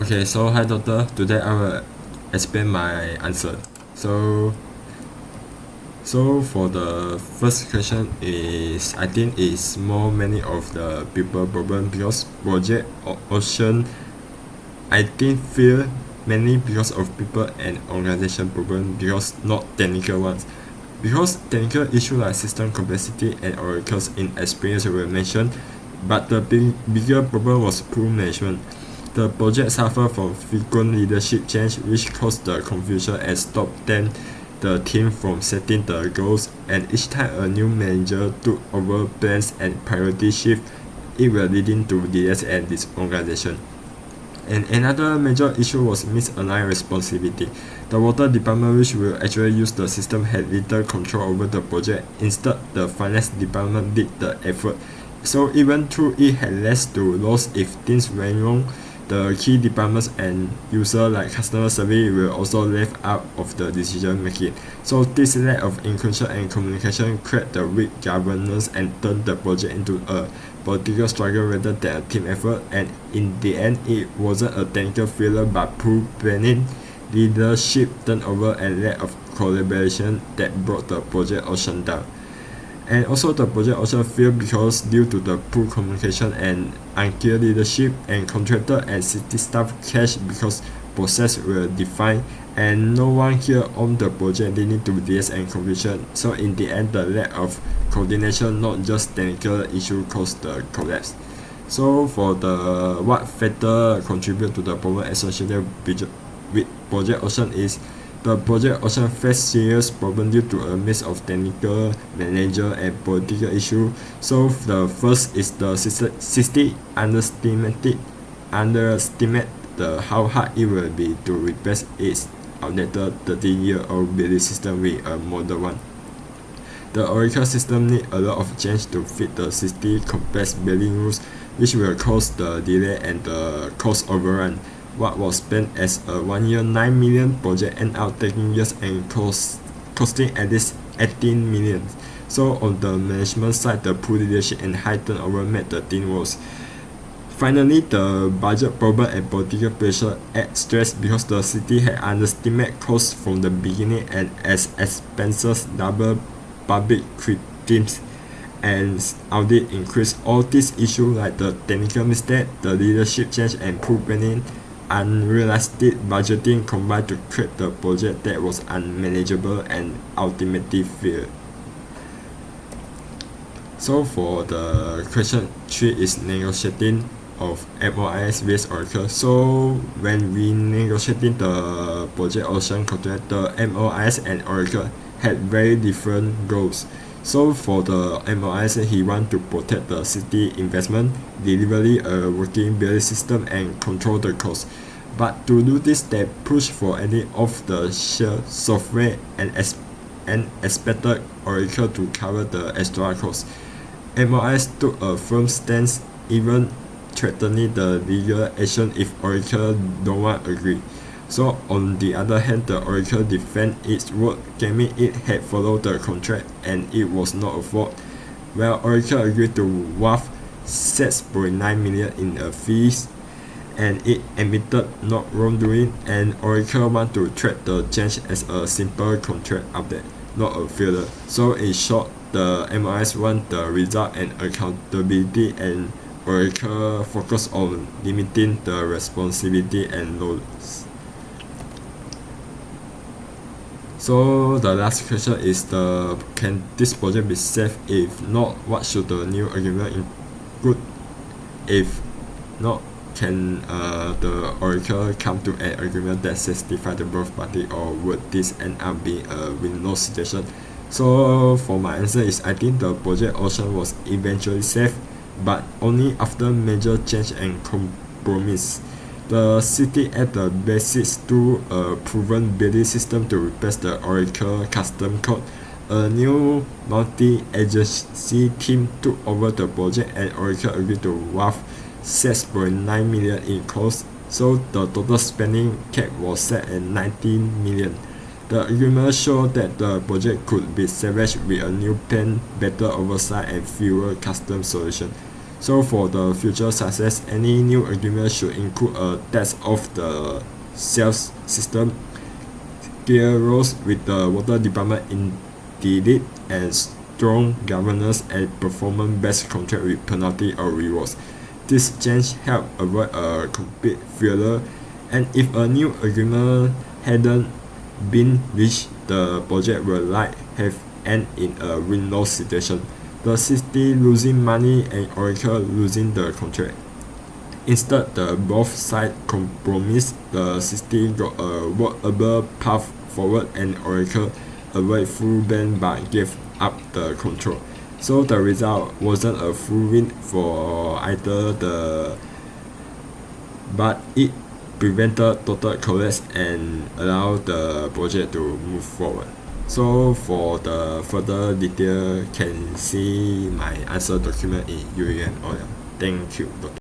Okay, so hi doctor. Today I will explain my answer. So for the first question is I think it's more many of the people problem because project ocean I think fear mainly because of people and organization problem because not technical ones. Because technical issue like system complexity and oracles inexperience were mentioned, but the bigger problem was poor management. The project suffered from frequent leadership change which caused the confusion and stopped them the team from setting the goals, and each time a new manager took over plans and priority shift, it will leading to delays and disorganization. And another major issue was misaligned responsibility. The water department, which will actually use the system, had little control over the project. Instead, the finance department did the effort. So even though it had less to loss if things went wrong, the key departments and user like customer service were also left out of the decision making. So this lack of inclusion and communication created the weak governance and turned the project into a political struggle rather than a team effort, and in the end it wasn't a technical failure but poor planning, leadership turnover and lack of collaboration that brought the project ocean down. And also the project also failed because due to the poor communication and unclear leadership, and contractor and city staff clashed because process were defined and no one here on the project leading to delays and confusion. So in the end the lack of coordination, not just technical issue, caused the collapse. So for the what factor contribute to the problem associated with project ocean is the project also faced serious problems due to a mix of technical, manager, and political issues. So the first is the city underestimate the how hard it will be to replace its outdated 30-year-old building system with a modern one. The Oracle system need a lot of change to fit the city complex building rules, which will cause the delay and the cost overrun. What was spent as a 1 year 9 million project end up taking years and costing at least 18 million. So on the management side, the poor leadership and high turnover made the thing worse. Finally, the budget problem and political pressure add stress because the city had underestimated costs from the beginning, and as expenses double, public criticism and audit increased. All these issues like the technical mistake, the leadership change and poor planning, unrealistic budgeting combined to create the project that was unmanageable and ultimately failed. So for the question 3 is negotiating of MOIS vs Oracle. So when we negotiating the project ocean contract, the MOIS and Oracle had very different goals. So for the MOIS, he want to protect the city investment, delivery a working building system and control the cost. But to do this, they push for any of the share software and expected Oracle to cover the extra cost. MOIS took a firm stance, even threatening the legal action if Oracle don't want agree. So on the other hand, the Oracle defend its word, claiming it had followed the contract and it was not a fault. Well, Oracle agreed to waive 6.9 million in a fees, and it admitted not wrongdoing, and Oracle want to treat the change as a simple contract update, not a failure. So in short, the MIS want the result and accountability, and Oracle focus on limiting the responsibility and loads. So the last question is can this project be safe? If not, what should the new agreement include? If not, can the Oracle come to an agreement that satisfies the both party, or would this end up being a win-lose situation? So for my answer is I think the project ocean was eventually safe, but only after major change and compromise. The city added the basics to a proven building system to replace the Oracle custom code. A new multi-agency team took over the project, and Oracle agreed to waive 6.9 million in cost, so the total spending cap was set at 19 million. The agreement showed that the project could be salvaged with a new plan, better oversight and fewer custom solutions. So for the future success, any new agreement should include a test of the sales system, clear roles with the water department indeed, and strong governance and performance-based contract with penalty or rewards. This change help avoid a complete failure, and if a new agreement hadn't been reached, the project will have end in a win-loss situation. The city losing money and Oracle losing the contract. Instead, the both sides compromise. The city got a workable path forward, and Oracle avoid full ban but gave up the control. So the result wasn't a full win for either but it prevented total collapse and allowed the project to move forward. So for the further detail, can see my answer document in UAM. Thank you.